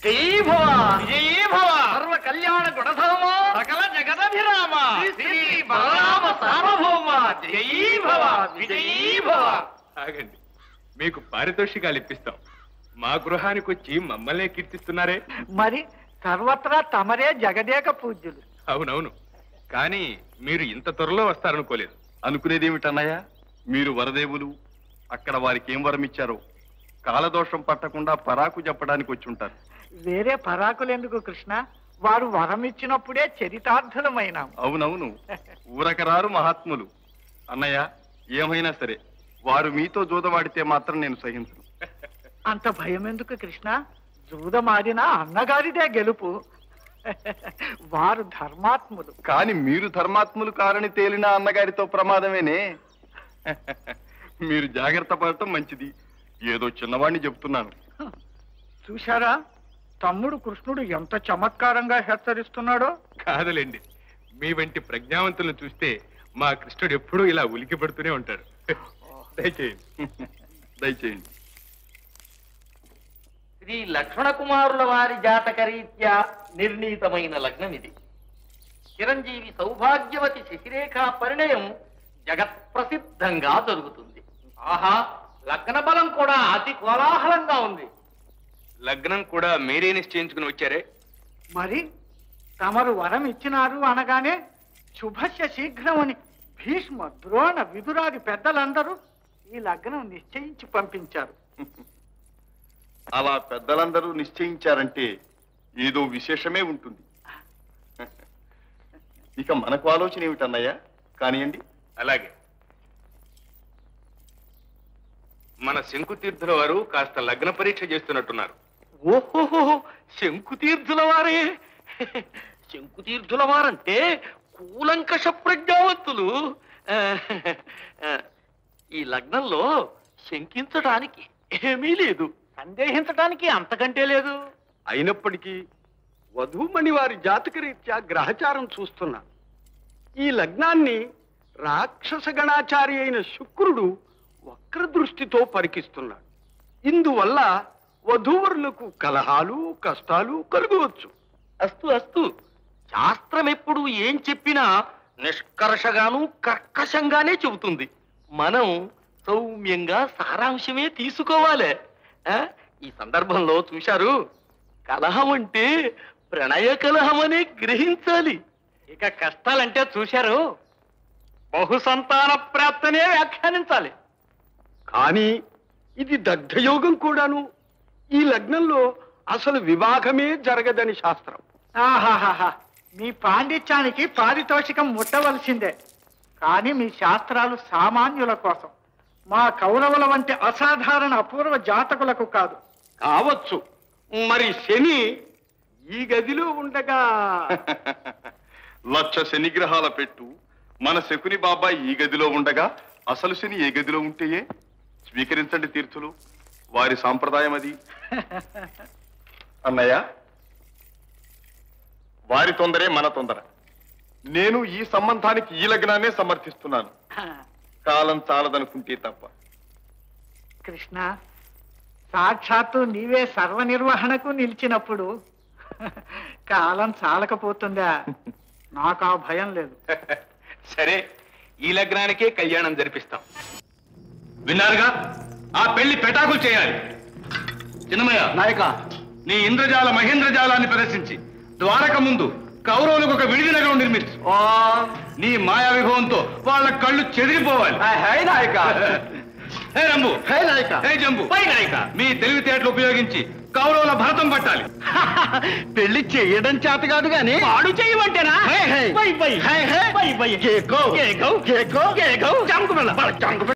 జయీ భవ విజయీ భవ సర్వ కళ్యాణ గుణధామ సకల జగదభిరామ శ్రీ బలరామ సార్వభౌమ జయీ భవ విజయీ భవ. ఆగండి, మీకు పారితోషికాలు ఇప్పిస్తాం. మా గృహానికి వచ్చి మమ్మల్నే కీర్తిస్తున్నారే. మరి సర్వత్రా తమరే జగదేక పూజ్యులు. అవునవును, కానీ మీరు ఇంత త్వరలో వస్తారనుకోలేదు. అనుకునేదేమిటన్నయ్య, మీరు వరదేవులు. అక్కడ వారికి ఏం వరం ఇచ్చారో కాలదోషం పట్టకుండా పరాకు చెప్పడానికి వచ్చి ఉంటారు. వేరే పరాకులెందుకు కృష్ణ, వారు వరం ఇచ్చినప్పుడే చరితార్థులమైనాం. అవునవును, ఊరకరారు మహాత్ములు. అన్నయ్య, ఏమైనా సరే వారు మీతో జూదమాడితే మాత్రం నేను సహించను. అంత భయం ఎందుకు కృష్ణ, జూదమాడినా అన్నగారిదే గెలుపు. వారు ధర్మాత్ములు. కాని మీరు ధర్మాత్ములు కారని తేలిన అన్నగారితో ప్రమాదమేనే. మీరు జాగ్రత్త పడటం మంచిది. ఏదో చిన్నవాణ్ణి చెప్తున్నాను. చూశారా తమ్ముడు కృష్ణుడు ఎంత చమత్కారంగా హెచ్చరిస్తున్నాడో. కాదులేండి, మీ వంటి ప్రజ్ఞావంతులను చూస్తే మా కృష్ణుడు ఎప్పుడూ ఇలా ఉలికి పడుతూనే ఉంటాడు. దయచేయండి దయచేయండి. శ్రీ లక్ష్మణ కుమారుల వారి జాతక రీత్యా నిర్ణీతమైన లగ్నం ఇది. చిరంజీవి సౌభాగ్యవతి శశిరేఖ పరిణయం జగత్ ప్రసిద్ధంగా జరుగుతుంది. ఆహా, లగ్న బలం కూడా అతి కోలాహలంగా ఉంది. లగ్నం కూడా మీరే నిశ్చయించుకుని వచ్చారే. మరి తమరు వరం ఇచ్చినారు అనగానే శుభస్య శీఘ్రం అని భీష్మ ద్రోణ విదురాది పెద్దలందరూ ఈ లగ్నం నిశ్చయించి పంపించారు. అలా పెద్దలందరూ నిశ్చయించారంటే ఏదో విశేషమే ఉంటుంది. ఇక మనకు ఆలోచన ఏమిటన్నయ్యా, కానియండి. అలాగే, మన శంకుతీర్థుల వారు కాస్త లగ్న పరీక్ష చేస్తున్నట్టున్నారు. ఓహోహో, శంకుతీర్థుల వారే. శంకుతీర్థుల వారంటే కూలంకష ప్రజ్ఞావంతులు. ఈ లగ్నంలో శంకించడానికి ఏమీ లేదు, సందేహించడానికి అంతకంటే లేదు. అయినప్పటికీ వధూమణి వారి జాతకరీత్యా గ్రహచారం చూస్తున్నా. ఈ లగ్నాన్ని రాక్షస గణాచారి అయిన శుక్రుడు వక్ర దృష్టితో పరికిస్తున్నాడు. ఇందువల్ల వధూవరులకు కలహాలు కష్టాలు కలుగవచ్చు. అస్తు అస్తు, శాస్త్రం ఎప్పుడు ఏం చెప్పినా నిష్కర్షగాను కర్కశంగానే చెబుతుంది. మనం సౌమ్యంగా సారాంశమే తీసుకోవాలి. ఈ సందర్భంలో చూశారు, కలహం అంటే ప్రణయ కలహం అనే గ్రహించాలి. ఇక కష్టాలంటే చూశారు, బహుసంతాన ప్రాప్తనే వ్యాఖ్యానించాలి. కానీ ఇది దగ్ధయోగం కూడాను. ఈ లగ్నంలో అసలు వివాహమే జరగదని శాస్త్రం. ఆహాహాహా, మీ పాండిత్యానికి పారితోషికం ముట్టవలసిందే. కానీ మీ శాస్త్రాలు సామాన్యుల కోసం, మా కౌరవుల వంటి అసాధారణ అపూర్వ జాతకులకు కాదు. కావచ్చు, మరి శని ఈ గదిలో ఉండగా లక్ష శనిగ్రహాల పెట్టు మన శకుని బాబాయ్ ఈ గదిలో ఉండగా అసలు శని ఏ గదిలో ఉంటేయే. స్వీకరించండి తీర్థులు, వారి సాంప్రదాయం అది. అన్నయ్య, వారి తొందరే మన తొందర. నేను ఈ సంబంధానికి ఈ లగ్నాన్నే సమర్థిస్తున్నాను, కాలం చాలదనుకుంటే తప్ప. కృష్ణ, సాక్షాత్తు నీవే సర్వనిర్వహణకు నిలిచినప్పుడు కాలం చాలకపోతుందా? నాకు ఆ భయం లేదు. సరే, ఈ లగ్నానికే కళ్యాణం జరిపిస్తాం. విన్నారుగా, ఆ పెళ్లి పెటాకులు చేయాలి. చిన్నమయ్య నాయక, నీ ఇంద్రజాల మహేంద్రజాలాన్ని ప్రదర్శించి ద్వారక ముందు కౌరవులకు ఒక విడిది నగరం నిర్మించు. నీ మాయా విభవంతో వాళ్ళ కళ్ళు చెదిరిపోవాలి. హై నాయక. హే రంబు, హై నాయక. హే జంబు, పై నాయక, మీ తెలివితేటలు ఉపయోగించి కౌరవుల భరతం పట్టాలి. పెళ్లి చేయడం చేత కాదు గాని పాడు చేయమంటేనా? హై హై. పై పై హై హై. పై పై కేకో కేకో కేకో కేకో చంకు